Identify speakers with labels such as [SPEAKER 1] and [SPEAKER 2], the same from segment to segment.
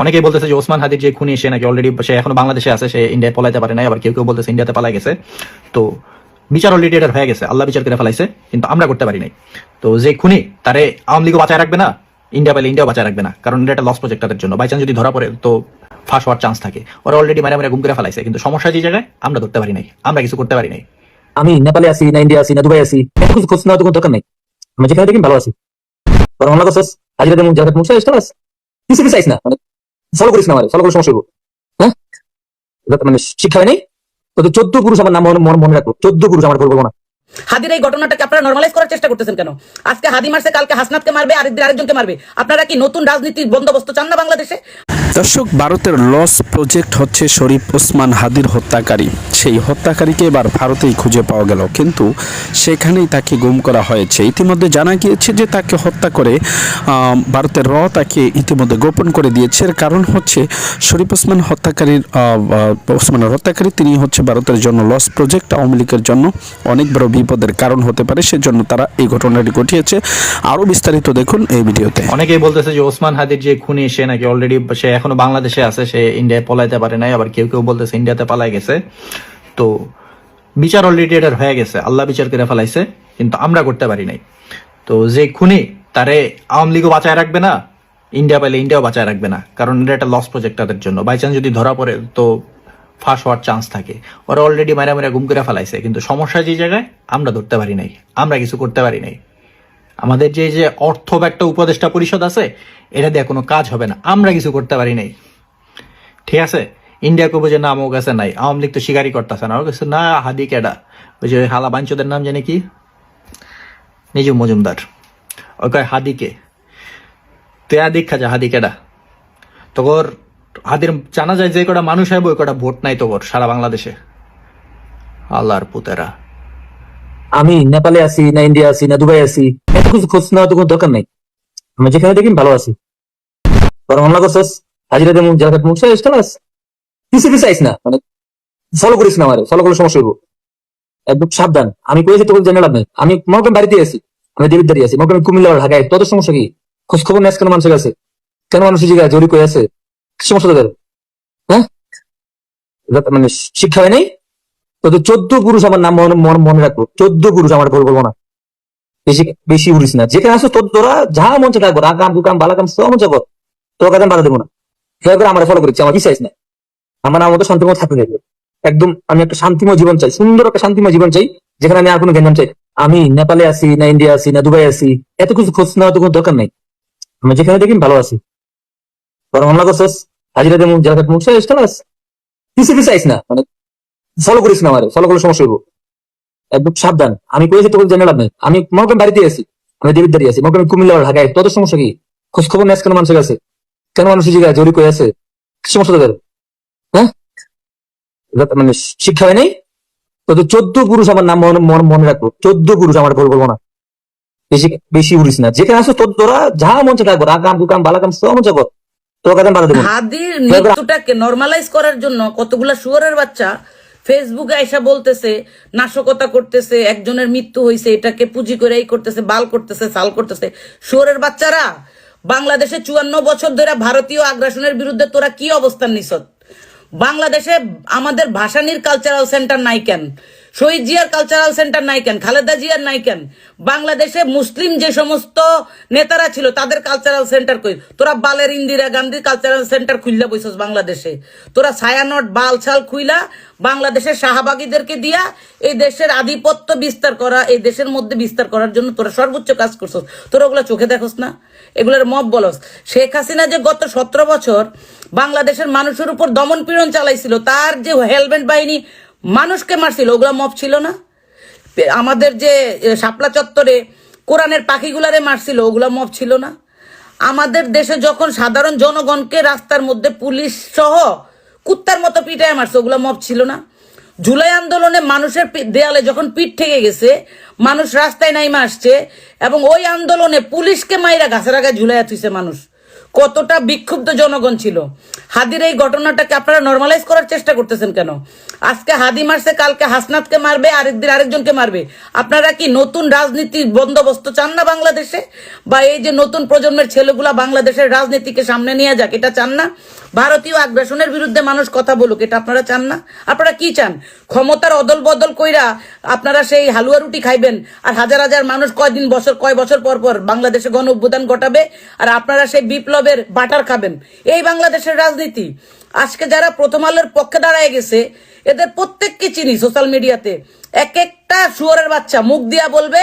[SPEAKER 1] অনেকেই বলতেছে যে ওসমান হাদির যে খুনি সে নাকি অলরেডি সে এখনো বাংলাদেশে আছে, সে ইন্ডিয়ায় পলাইতে পারে নাই, আবার কেউ কেউ বলতেছে ইন্ডিয়াতে পালাই গেছে। তো বিচার অলরেডি এটার হয়ে গেছে, আল্লাহ বিচার করে ফেলাইছে, কিন্তু আমরা করতে পারি নাই। তো যে খুনি তারে আওয়ামী লীগও বাঁচায় রাখবে না, ইন্ডিয়া পাইলে ইন্ডিয়াও বাঁচায় রাখবে না, কারণ এটা একটা লস প্রজেক্ট তাদের জন্য। বাই চান্স যদি ধরা পড়ে তো ফাঁস হওয়ার চান্স থাকে। ওরা অলরেডি মারা মারা গুম করে ফেলাইছে, কিন্তু সমস্যা যে জায়গায় আমরা ধরতে পারি নাই, আমরা কিছু করতে পারি নাই।
[SPEAKER 2] আমি নেপালে আছি না ইন্ডিয়া আছি না দুবাই আছি, এত কিছু খোঁজ নেওয়ার তো কোনো দরকার নেই। আমি যেখানে দেখি ভালো আছি, কারণ অন্য করছিস হাজিরা দেবো যারা মুখে ইস্টাস কিছু কি চাইছ না, মানে ফলো করিস না, মানে ফলো করে সমস্যা হইব। হ্যাঁ, এটা মানে শিক্ষা হয় নাই তো। 14 পুরুষ আমার নাম মনে রাখবো, 14 পুরুষ আমার বলবো না।
[SPEAKER 3] হাদির এই ঘটনাটাকে আপনারা নরমালাইজ করার চেষ্টা করতেছেন কেন? আজকে হাদি মারছে, কালকে হাসনাতকে মারবে, আরেকদিন আরেকজনকে মারবে। আপনারা কি নতুন রাজনীতির বন্দোবস্ত চান না বাংলাদেশে?
[SPEAKER 4] দর্শক, ভারতের লস প্রজেক্ট হচ্ছে শরীফ ওসমান হাদির হত্যাকারী। সেই হত্যাকারীকে এবার ভারতেই খুঁজে পাওয়া গেল, কিন্তু সেখানেই তাকে গুম করা হয়েছে। ইতিমধ্যে জানা গিয়েছে যে তাকে হত্যা করে ভারতের তাকে ইতিমধ্যে গোপন করে দিয়েছে। এর কারণ হচ্ছে শরীফ ওসমান ওসমানের হত্যাকারী তিনি হচ্ছে ভারতের জন্য লস প্রজেক্ট, আওয়ামী লীগের জন্য অনেক বড় বিপদের কারণ হতে পারে, সেজন্য তারা এই ঘটনাটি ঘটিয়েছে। আরো বিস্তারিত দেখুন এই ভিডিওতে।
[SPEAKER 1] অনেকেই বলতেছে যে ওসমান হাদির যে খুনি সে নাকি অলরেডি সে এখনো বাংলাদেশে আছে, সে ইন্ডিয়ায় পলাইতে পারে নাই, আবার কেউ কেউ বলতেছে ইন্ডিয়াতে পালাই গেছে। তো বিচার অলরেডি এটার হয়ে গেছে, আল্লাহ বিচার করে ফেলাইছে, কিন্তু আমরা করতে পারি নাই। তো যে খুনি তারে আওয়ামী লীগও বাঁচায় রাখবে না, ইন্ডিয়া পাইলে ইন্ডিয়াও বাঁচায় রাখবে না, কারণ এটা একটা লস প্রজেক্ট তাদের জন্য। বাই চান্স যদি ধরা পড়ে তো ফাঁস হওয়ার চান্স থাকে। ওরা অলরেডি মারা মারা গুম করে ফেলাইছে, কিন্তু সমস্যা যে জায়গায় আমরা ধরতে পারি নাই, আমরা কিছু করতে পারি নাই। আমাদের যে অর্থ একটা উপদেষ্টা পরিষদ আছে, এটা দিয়ে কোনো কাজ হবে না, আমরা কিছু করতে পারি নাই। ঠিক আছে, ইন্ডিয়া কবে যে নাম ও কাছে নাই, আওয়ামী লীগ তো স্বীকারই করতেছে না, ওর কাছে না হাদি কেডা, ওই যে হালা বাঞ্চদের নাম জানে কি, নিজুম মজুমদার, ওই কয় হাদিকে তেয়া দীক্ষা যা হাদি কেডা। তোর হাদির জানা যায় যে কটা মানুষ হয়, ওই কটা ভোট নাই তোর সারা বাংলাদেশে। আল্লাহর পুতেরা,
[SPEAKER 2] আমি নেপালে আছি না ইন্ডিয়া আছি না দুবাই আছি, এত কিছু খোঁজ নেওয়ার তো কোনো দরকার নেই। আমি যেখানে দেখি ভালো আছি, কারণ অন্য করছিস হাজিরা দেবো যারা মুখে ইস্টাস কিছু কি চাইছ না, মানে ফলো করিস না, আমার ফলো করলে সমস্যা হইব। একদম সাবধান, আমি কয়েছি তোকে জেনে লাভ নেই। আমি মনে বাড়িতে আছি, আমি দেবিদ্দারি আছি, মনে কুমিল্লা ঢাকায়, তোদের সমস্যা কি? খোঁজ খবর নেস কেন মানুষের কাছে? কেন মানুষের জায়গায় জড়ি কয়ে আছে? কি সমস্যা তোদের? হ্যাঁ, মানে শিক্ষা হয় নাই তো। 14 পুরুষ আমার নাম মনে রাখবো, 14 পুরুষ আমার বলবো না। বেশি বেশি উড়িস না, যেখানে আসো তোরা যা মন চাই রাখবো, রাগ কাম কুকাম বালা কাম সব মন চাবো, তোর কাছে বাধা দেবো না। সেভাবে করে আমার ফলো করেছি, আমার কি চাইছ না, আমার মতো শান্তিময় থাকতে দেখবে। একদম আমি একটা শান্তিময় জীবন চাই, সুন্দর একটা শান্তিময় জীবন চাই, যেখানে আমি আর কোনো গ্যাঞ্জাম চাই। আমি নেপালে আছি না ইন্ডিয়া আছি না দুবাই আছি, এত কিছু খোঁজ নেওয়ার তো কোনো দরকার নেই। আমি যেখানে দেখি ভালো আছি, কারণ অন্য করছিস হাজিরা দেবো যারা মুখে ইস্টাস কিছু কি চাইছ না, মানে ফলো করিস না, আমার ফলো করলে সমস্যা হইব। একদম সাবধান, আমি কয়েছি তোকে জেনে লাভ নেই। আমি মনে বাড়িতে আছি, আমি দেবিদ্দারি আছি, মনে কুমিল্লা ঢাকায়, তোদের সমস্যা কি? খোঁজ খবর নেস কেন মানুষের কাছে? কেন মানুষের জায়গায় জড়ি কয়ে আছে? কি সমস্যা তোদের? হ্যাঁ, মানে শিক্ষা হয় নাই তো। 14 পুরুষ আমার নাম মনে রাখবো, 14 পুরুষ আমার বলবো না। বেশি বেশি উড়িস না, যেখানে আসো তোরা যা মন চাই রাখবো, রাগ কাম কুকাম বালা কাম সব মন চাবো, তোর কাছে বাধা দেবো না।
[SPEAKER 3] হাদির মৃত্যুটাকে নরমালাইজ করার জন্য কতগুলা শুয়োরের বাচ্চা ফেসবুকে আইসা বলতেছে, নাশকতা করতেছে, একজনের মৃত্যু হয়েছে, এটাকে পুঁজি করে এই করতেছে, বাল করতেছে, সাল করতেছে। শুয়োরের বাচ্চারা, বাংলাদেশে 54 বছর ধরে ভারতীয় আগ্রাসনের বিরুদ্ধে তোরা কি অবস্থান নিছ? বাংলাদেশে আমাদের ভাসানীর কালচারাল সেন্টার নাই কেন? শহীদ জিয়ার কালচারাল সেন্টার নাই কেন? খালেদা জিয়ার নাই কেন? বাংলাদেশে মুসলিম যে সমস্ত নেতারা ছিল তাদের কালচারাল সেন্টার কই? তোরা বালের ইন্দিরা গান্ধীর কালচারাল সেন্টার খুললা বইছস বাংলাদেশে। তোরা ছায়ানট বাল ছাল খুইলা বাংলাদেশের শাহবাগীদেরকে দিয়া এই দেশের আধিপত্য বিস্তার করা, এই দেশের মধ্যে বিস্তার করার জন্য তোরা সর্বোচ্চ কাজ করছস। তোরা ওগুলা চোখে দেখোস না? এগুলোর মব বলস। শেখ হাসিনা যে গত 17 বছর বাংলাদেশের মানুষের উপর দমন পীড়ন চালাইছিল, তার যে হেলমেট বাহিনী মানুষকে মারছিল, ওগুলা মব ছিল না? আমাদের যে শাপলা চত্বরে কোরআনের পাখিগুলারে মারছিল, ওগুলা মব ছিল না? আমাদের দেশে যখন সাধারণ জনগণকে রাস্তার মধ্যে পুলিশ সহ কুত্তার মতো পিটায় মারছে, ওগুলা মব ছিল না? জুলাই আন্দোলনে মানুষের দেয়ালে যখন পিঠ ঠেকে গেছে, মানুষ রাস্তায় নাইমা আসছে, এবং ওই আন্দোলনে পুলিশকে মাইরা গাছের আগায় ঝুলাইয়া থুইছে মানুষ। কতটা বিক্ষুব্ধ জনগণ ছিল। হাদির এই ঘটনাটাকে আপনারা নর্মালাইজ করার চেষ্টা করতেছেন কেন? আজকে হাদি মারছে, কালকে হাসনাতকে মারবে, আরেকদিন আরেকজনকে মারবে। আপনারা কি নতুন রাজনীতির বন্দোবস্ত চান না বাংলাদেশে? বা এই যে নতুন প্রজন্মের ছেলেগুলা বাংলাদেশের রাজনীতিকে সামনে নিয়ে যাক, এটা চান না? ভারতীয় আগ্রাসনের বিরুদ্ধে মানুষ কথা বলুক, এটা আপনারা চান না? আপনারা কি চান? ক্ষমতার অদল বদল কইরা আপনারা সেই হালুয়া রুটি খাইবেন, আর হাজার হাজার মানুষ কয় বছর পর পর বাংলাদেশে গণ অভ্যুত্থান ঘটাবে, আর আপনারা সেই বিপ্লবের বাটার খাবেন। এই বাংলাদেশের রাজনীতি। আজকে যারা প্রথম আলোর পক্ষে দাঁড়ায় গেছে, এদের প্রত্যেককে চিনি সোশ্যাল মিডিয়াতে। এক একটা শুয়োরের বাচ্চা মুখ দিয়া বলবে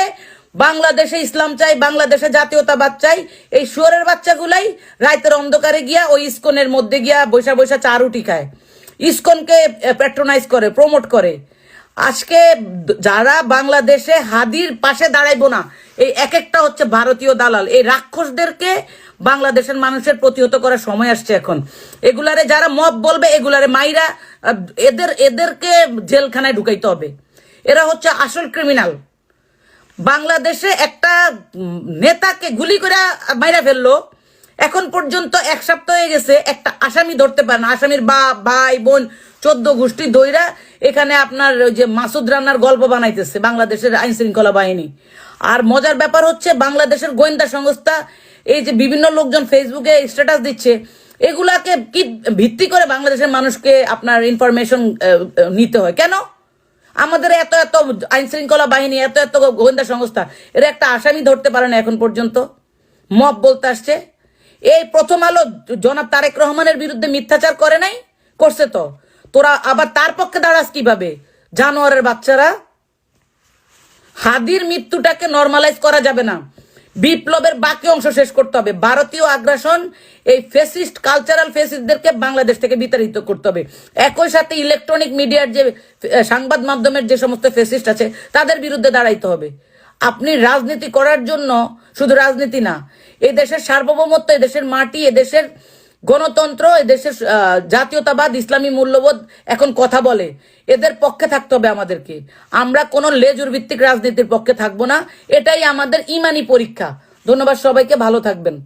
[SPEAKER 3] বাংলাদেশে ইসলাম চাই, বাংলাদেশে জাতীয়তাবাদ চাই। এই শুয়োরের বাচ্চাগুলাই রাতের অন্ধকারে গিয়া ওই ইস্কনের মধ্যে গিয়া বৈশা বৈশা চা রুটি খায়, ইস্কনকে প্যাট্রোনাইজ করে, প্রমোট করে। আজকে যারা বাংলাদেশে হাদির পাশে দাঁড়াইবো না, এই এক একটা হচ্ছে ভারতীয় দালাল। এই রাক্ষসদেরকে বাংলাদেশের মানুষের প্রতিহত করার সময় আসছে এখন। এগুলারে যারা মব বলবে, এগুলারে মাইরা এদেরকে জেলখানায় ঢুকাইতে হবে। এরা হচ্ছে আসল ক্রিমিনাল। বাংলাদেশে একটা নেতাকে গুলি করে মাইরা ফেললো, এখন পর্যন্ত 1 সপ্তাহ হয়ে গেছে, একটা আসামি ধরতে পারে না। আসামির ভাই বোন 14 গোষ্ঠী দইরা এখানে আপনার ওই যে মাসুদ রান্নার গল্প বানাইতেছে বাংলাদেশের আইন শৃঙ্খলা বাহিনী। আর মজার ব্যাপার হচ্ছে বাংলাদেশের গোয়েন্দা সংস্থা এই যে বিভিন্ন লোকজন ফেসবুকে স্ট্যাটাস দিচ্ছে, এগুলাকে কি ভিত্তি করে বাংলাদেশের মানুষকে আপনার ইনফরমেশন নিতে হয় কেন? আমাদের এত এত আইন শৃঙ্খলা বাহিনী, এত এত গোয়েন্দা সংস্থা, এরা একটা আসামি ধরতে পারে না এখন পর্যন্ত। মব বলতে আসছে। এই প্রথম আলো জনাব তারেক রহমানের বিরুদ্ধে মিথ্যাচার করে নাই? করছে তো। তোরা আবার তার পক্ষে দাঁড়াস কিভাবে? জানোয়ারের বাচ্চারা। হাদির মৃত্যুটাকে নর্মালাইজ করা যাবে না। বিপ্লবের বাকি অংশ শেষ করতে হবে। ভারতীয় আগ্রাসন, এই ফেসিস্ট কালচারাল ফেসিস্টদেরকে বাংলাদেশ থেকে বিতাড়িত করতে হবে। একই সাথে ইলেকট্রনিক মিডিয়ার যে সংবাদ মাধ্যমের যে সমস্ত ফেসিস্ট আছে, তাদের বিরুদ্ধে দাঁড়াইতে হবে। আপনি রাজনীতি করার জন্য শুধু রাজনীতি না, এই দেশের সার্বভৌমত্ব, এই দেশের মাটি, এ দেশের গণতন্ত্র, এ দেশের জাতীয়তাবাদ, ইসলামী মূল্যবোধ এখন কথা বলে। এদের পক্ষে থাকতে হবে আমাদেরকে। আমরা কোনো লেজুর ভিত্তিক রাজনীতির পক্ষে থাকবো না। এটাই আমাদের ইমানি পরীক্ষা। ধন্যবাদ সবাইকে, ভালো থাকবেন।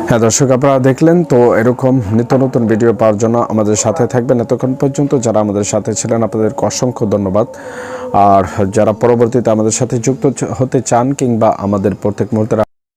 [SPEAKER 4] হ্যাঁ দর্শক, আপনারা দেখলেন তো। এরকম নিত্য নতুন ভিডিও পাওয়ার জন্য আমাদের সাথে থাকবেন। এতক্ষণ পর্যন্ত যারা আমাদের সাথে ছিলেন, আপনাদেরকে অসংখ্য ধন্যবাদ। আর যারা পরবর্তীতে আমাদের সাথে যুক্ত হতে চান কিংবা আমাদের প্রত্যেক মুহূর্তে